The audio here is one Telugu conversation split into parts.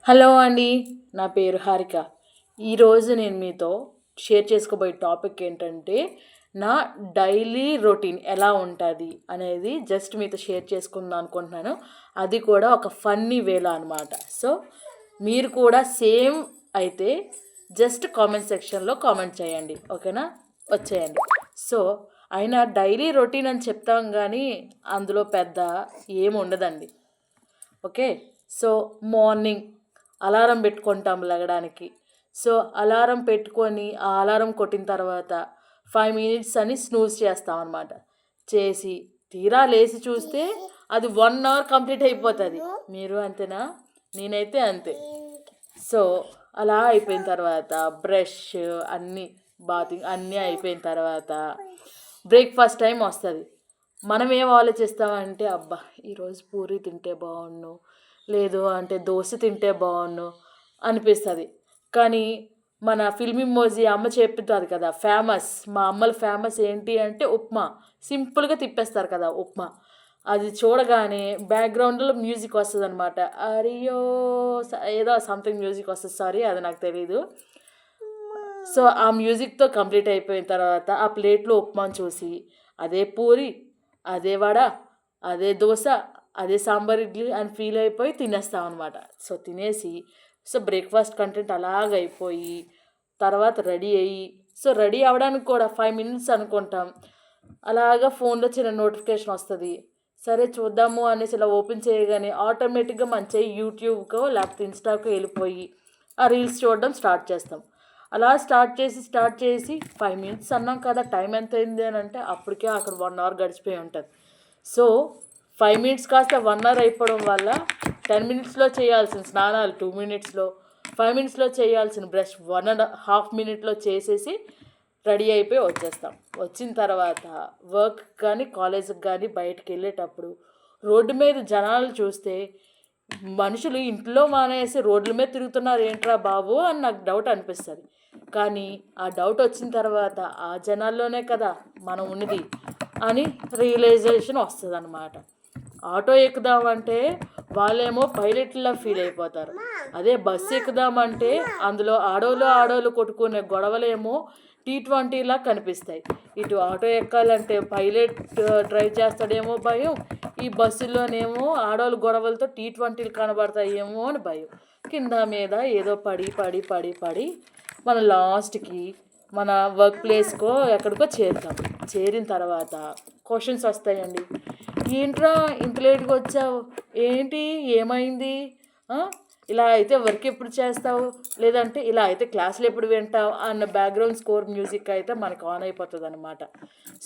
హలో అండి. నా పేరు హారిక. ఈరోజు నేను మీతో షేర్ చేసుకోబోయే టాపిక్ ఏంటంటే, నా డైలీ రొటీన్ ఎలా ఉంటుంది అనేది జస్ట్ మీతో షేర్ చేసుకుందాం అనుకుంటున్నాను. అది కూడా ఒక ఫన్నీ వేలో అనమాట. సో, మీరు కూడా సేమ్ అయితే జస్ట్ కామెంట్ సెక్షన్లో కామెంట్ చేయండి. ఓకేనా? వచ్చేయండి. సో, అయినా డైలీ రొటీన్ అని చెప్తాం కానీ అందులో పెద్ద ఏమి ఉండదండి. ఓకే. సో మార్నింగ్ అలారం పెట్టుకుంటాం లెగడానికి. సో అలారం పెట్టుకొని ఆ అలారం కొట్టిన తర్వాత 5 మినిట్స్ అని స్నూజ్ చేస్తాం అనమాట. చేసి తీరా లేచి చూస్తే అది 1 అవర్ కంప్లీట్ అయిపోతుంది. మీరు అంతేనా? నేనైతే అంతే. సో అలా అయిపోయిన తర్వాత బ్రష్ అన్నీ బాతింగ్ అన్నీ అయిపోయిన తర్వాత బ్రేక్ఫాస్ట్ టైం వస్తుంది. మనం ఏం ఆలోచిస్తామంటే అబ్బా ఈరోజు పూరి తింటే బాగుండు, లేదు అంటే దోశ తింటే బాగుండు అనిపిస్తుంది. కానీ మన ఫిల్మ్ ఇమోజీ అమ్మ చెప్తుంది కదా, ఫేమస్ మా అమ్మల ఫేమస్ ఏంటి అంటే ఉప్మా. సింపుల్గా తిప్పేస్తారు కదా ఉప్మా. అది చూడగానే బ్యాక్గ్రౌండ్లో మ్యూజిక్ వస్తుంది అనమాట. అరియో ఏదో సంథింగ్ మ్యూజిక్ వస్తుంది, సారీ అది నాకు తెలీదు. సో ఆ మ్యూజిక్తో కంప్లీట్ అయిపోయిన తర్వాత ఆ ప్లేట్లో ఉప్మాను చూసి అదే పూరి, అదే వడ, అదే దోశ, అదే సాంబార్ ఇడ్లీ అని ఫీల్ అయిపోయి తినేస్తాం అనమాట. సో తినేసి సో బ్రేక్ఫాస్ట్ కంటెంట్ అలాగ అయిపోయి తర్వాత రెడీ అయ్యి సో రెడీ అవ్వడానికి కూడా 5 మినిట్స్ అనుకుంటాం. అలాగా ఫోన్లో చిన్న నోటిఫికేషన్ వస్తుంది. సరే చూద్దాము అనేసి ఇలా ఓపెన్ చేయగానే ఆటోమేటిక్గా మన చెయ్యి యూట్యూబ్కో లేకపోతే ఇన్స్టాకో వెళ్ళిపోయి ఆ రీల్స్ చూడడం స్టార్ట్ చేస్తాం. అలా స్టార్ట్ చేసి 5 మినిట్స్ అన్నాం కదా, టైం ఎంత అయింది అని అంటే అప్పటికే అక్కడ 1 అవర్ గడిచిపోయి ఉంటుంది. సో 5 మినిట్స్ కాస్త 1 అవర్ అయిపోవడం వల్ల 10 మినిట్స్లో చేయాల్సిన స్నానాలు 2 మినిట్స్లో, 5 మినిట్స్లో చేయాల్సిన బ్రష్ 1.5 మినిట్లో చేసేసి రెడీ అయిపోయి వచ్చేస్తాం. వచ్చిన తర్వాత వర్క్ కానీ కాలేజ్కి కానీ బయటకు వెళ్ళేటప్పుడు రోడ్డు మీద జనాలు చూస్తే మనుషులు ఇంట్లో మానేసి రోడ్ల మీద తిరుగుతున్నారు ఏంట్రా బాబు అని నాకు డౌట్ అనిపిస్తుంది. కానీ ఆ డౌట్ వచ్చిన తర్వాత ఆ జనాల్లోనే కదా మనం ఉన్నది అని రియలైజేషన్ వస్తుంది అన్నమాట. ఆటో ఎక్కుదామంటే వాళ్ళేమో పైలట్లా ఫీల్ అయిపోతారు. అదే బస్సు ఎక్కుదామంటే అందులో ఆడోళ్ళు కొట్టుకునే గొడవలేమో T20లా కనిపిస్తాయి. ఇటు ఆటో ఎక్కాలంటే పైలట్ డ్రైవ్ చేస్తాడేమో భయం, ఈ బస్సుల్లోనేమో ఆడవాళ్ళు గొడవలతో T20లు కనబడతాయేమో అని భయం. కింద మీద ఏదో పడి పడి పడి పడి మన లాస్ట్కి మన వర్క్ ప్లేస్కో ఎక్కడికో చేరుతాం. చేరిన తర్వాత క్వశ్చన్స్ వస్తాయండి. ఏంట్రా ఇంత లేట్గా వచ్చావు, ఏంటి ఏమైంది, ఇలా అయితే వర్క్ ఎప్పుడు చేస్తావు, లేదంటే ఇలా అయితే క్లాసులు ఎప్పుడు వింటావు అన్న బ్యాక్గ్రౌండ్ స్కోర్ మ్యూజిక్ అయితే మనకు ఆన్ అయిపోతుంది అనమాట.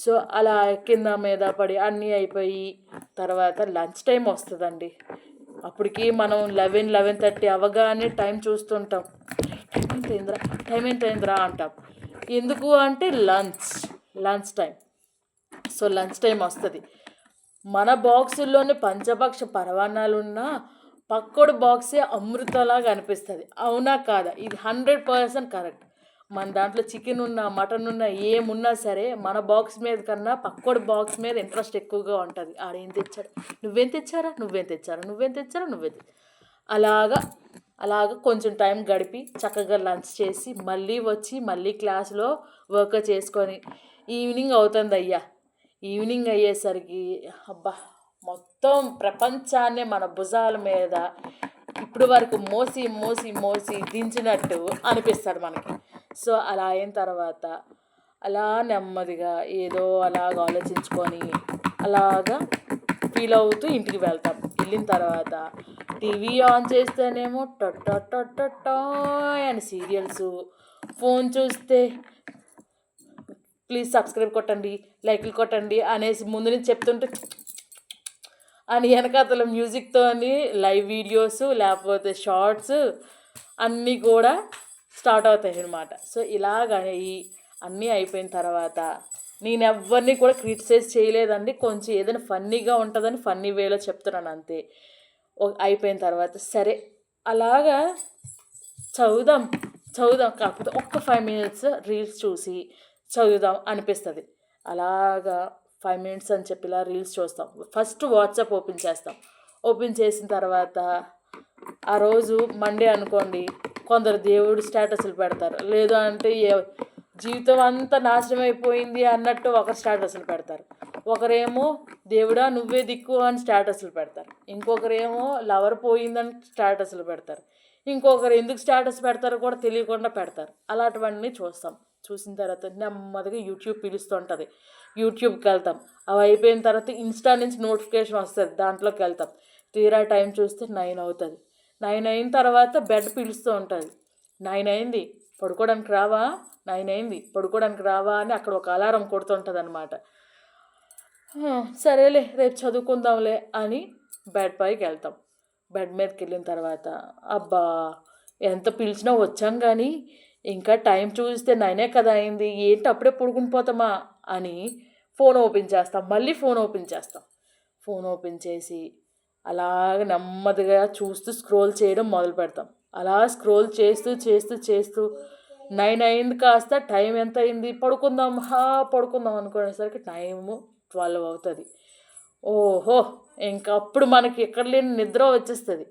సో అలా కింద మీద పడి అన్నీ అయిపోయి తర్వాత లంచ్ టైం వస్తుందండి. అప్పటికి మనం 11-11:30 అవ్వగానే టైం చూస్తుంటాం. టైం ఎంత అయిందిరా అంటాం. ఎందుకు అంటే lunch time. So lunch time వస్తుంది. మన బాక్సుల్లోనే పంచభక్ష పరవాన్నాలున్నా పక్కోడు బాక్సే అమృతంలాగా అనిపిస్తుంది. అవునా కాదా? ఇది 100% కరెక్ట్. మన దాంట్లో చికెన్ ఉన్నా మటన్ ఉన్నా ఏమున్నా సరే మన బాక్స్ మీద కన్నా పక్కోడు బాక్స్ మీద ఇంట్రెస్ట్ ఎక్కువగా ఉంటుంది. ఆడేం తెచ్చాడు, నువ్వేం తెచ్చారా. అలాగా కొంచెం టైం గడిపి చక్కగా లంచ్ చేసి మళ్ళీ వచ్చి మళ్ళీ క్లాస్లో వర్క్ చేసుకొని ఈవినింగ్ అవుతుంది అయ్యా. ఈవినింగ్ అయ్యేసరికి అబ్బా మొత్తం ప్రపంచాన్ని మన భుజాల మీద ఇప్పుడు వరకు మోసి మోసి మోసి దించినట్టు అనిపిస్తుంది మనకి. సో అలా అయిన తర్వాత అలా నెమ్మదిగా ఏదో అలాగ ఆలోచించుకొని అలాగా ఫీల్ అవుతూ ఇంటికి వెళ్తాం. వెళ్ళిన తర్వాత టీవీ ఆన్ చేస్తేనేమో టొట్టొట్టొట్టొట్టో అని సీరియల్స్, ఫోన్ చూస్తే ప్లీజ్ సబ్స్క్రైబ్ కొట్టండి, లైక్లు కొట్టండి అనేసి ముందు నుంచి చెప్తుంటే అని వెనకాతల మ్యూజిక్తో లైవ్ వీడియోస్ లేకపోతే షార్ట్స్ అన్నీ కూడా స్టార్ట్ అవుతాయి అన్నమాట. సో ఇలాగని అన్నీ అయిపోయిన తర్వాత నేను ఎవరిని కూడా క్రిటిసైజ్ చేయలేదండి. కొంచెం ఏదైనా ఫన్నీగా ఉంటుందని ఫన్నీ వేలో చెప్తున్నాను అంతే. అయిపోయిన తర్వాత సరే అలాగా చదువుదాం కాకపోతే ఒక్క 5 మినిట్స్ రీల్స్ చూసి చదువుదాం అనిపిస్తుంది. అలాగా 5 మినిట్స్ అని చెప్పి ఇలా రీల్స్ చూస్తాం. ఫస్ట్ వాట్సాప్ ఓపెన్ చేస్తాం. ఓపెన్ చేసిన తర్వాత ఆ రోజు మండే అనుకోండి, కొందరు దేవుడు స్టేటస్లు పెడతారు, లేదు అంటే జీవితం అంతా నాశనం అయిపోయింది అన్నట్టు ఒకరు స్టేటస్లు పెడతారు, ఒకరేమో దేవుడా నువ్వే దిక్కు అని స్టేటస్లు పెడతారు, ఇంకొకరేమో లవర్ పోయిందని స్టేటస్లు పెడతారు, ఇంకొకరు ఎందుకు స్టేటస్ పెడతారో కూడా తెలియకుండా పెడతారు. అలాంటివన్నీ చూస్తాం. చూసిన తర్వాత నెమ్మదిగా యూట్యూబ్ పిలుస్తుంటుంది, యూట్యూబ్కి వెళ్తాం. అవి అయిపోయిన తర్వాత ఇన్స్టా నుంచి నోటిఫికేషన్ వస్తుంది, దాంట్లోకి వెళ్తాం. తీరా టైం చూస్తే 9 అవుతుంది. 9 అయిన తర్వాత బెడ్ పిలుస్తూ ఉంటుంది, 9 అయింది పడుకోవడానికి రావా, 9 అయింది పడుకోవడానికి రావా అని అక్కడ ఒక అలారం కొడుతుంటుంది అనమాట. సరేలే రేపు చదువుకుందాంలే అని బెడ్ పైకి వెళ్తాం. బెడ్ మీదకి వెళ్ళిన తర్వాత అబ్బా ఎంత పిలిచినా వచ్చాం కానీ ఇంకా టైం చూస్తే 9 కదా అయింది, ఏంటి అప్పుడే పడుకుని పోతామా అని ఫోన్ ఓపెన్ చేస్తాం. మళ్ళీ ఫోన్ ఓపెన్ చేస్తాం. ఫోన్ ఓపెన్ చేసి అలాగ నెమ్మదిగా చూస్తూ స్క్రోల్ చేయడం మొదలు పెడతాం. అలా స్క్రోల్ చేస్తూ చేస్తూ చేస్తూ 9 అయింది కాస్త టైం ఎంత అయింది, పడుకుందాం పడుకుందాం అనుకునేసరికి టైము 12 అవుతుంది. ఓహో ఇంకప్పుడు మనకి ఎక్కడ లేని నిద్ర వచ్చేస్తుంది.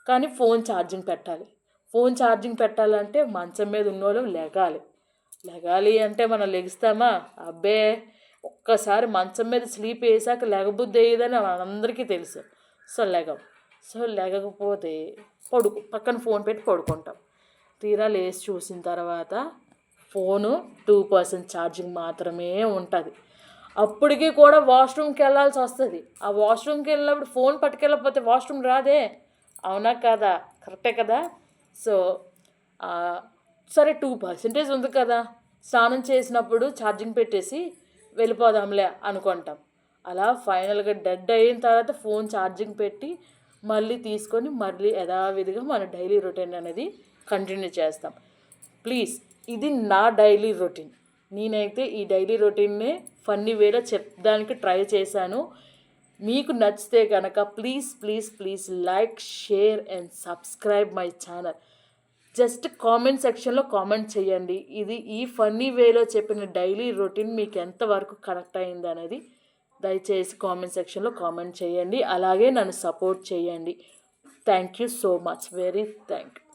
కానీ ఫోన్ ఛార్జింగ్ పెట్టాలి. ఫోన్ ఛార్జింగ్ పెట్టాలంటే మంచం మీద ఉన్నోళ్ళు లెగాలి అంటే మనం లెగుస్తామా? అబ్బే ఒక్కసారి మంచం మీద స్లీప్ వేసాక లెగబుద్ధి అయ్యేదని అందరికీ తెలుసు. సో లెగకపోతే పక్కన ఫోన్ పెట్టి పడుకుంటాం. తీరా లేచి చూసిన తర్వాత ఫోను 2% ఛార్జింగ్ మాత్రమే ఉంటుంది. అప్పటికి కూడా వాష్రూమ్కి వెళ్ళాల్సి వస్తుంది. ఆ వాష్రూమ్కి వెళ్ళినప్పుడు ఫోన్ పట్టుకెళ్ళకపోతే వాష్రూమ్ రాదే, అవునా కదా? కరెక్టే కదా? సో సరే 2% ఉంది కదా, స్నానం చేసినప్పుడు ఛార్జింగ్ పెట్టేసి వెళ్ళిపోదాంలే అనుకుంటాం. అలా ఫైనల్గా డెడ్ అయిన తర్వాత ఫోన్ ఛార్జింగ్ పెట్టి మళ్ళీ తీసుకొని మళ్ళీ యథావిధిగా మన డైలీ రొటీన్ అనేది కంటిన్యూ చేస్తాం. ప్లీజ్ ఇది నా డైలీ రొటీన్. నేనైతే ఈ డైలీ రొటీన్నే ఫన్నీ వేలో చెప్పడానికి ట్రై చేశాను. మీకు నచ్చితే కనుక please like, share and subscribe my channel. Just comment సెక్షన్లో కామెంట్ చేయండి. ఈ ఫన్నీ వేలో చెప్పిన డైలీ రొటీన్ మీకు ఎంతవరకు కనెక్ట్ అయింది అనేది దయచేసి కామెంట్ సెక్షన్లో కామెంట్ చేయండి. అలాగే నన్ను సపోర్ట్ చేయండి. Thank you so much, very thank you.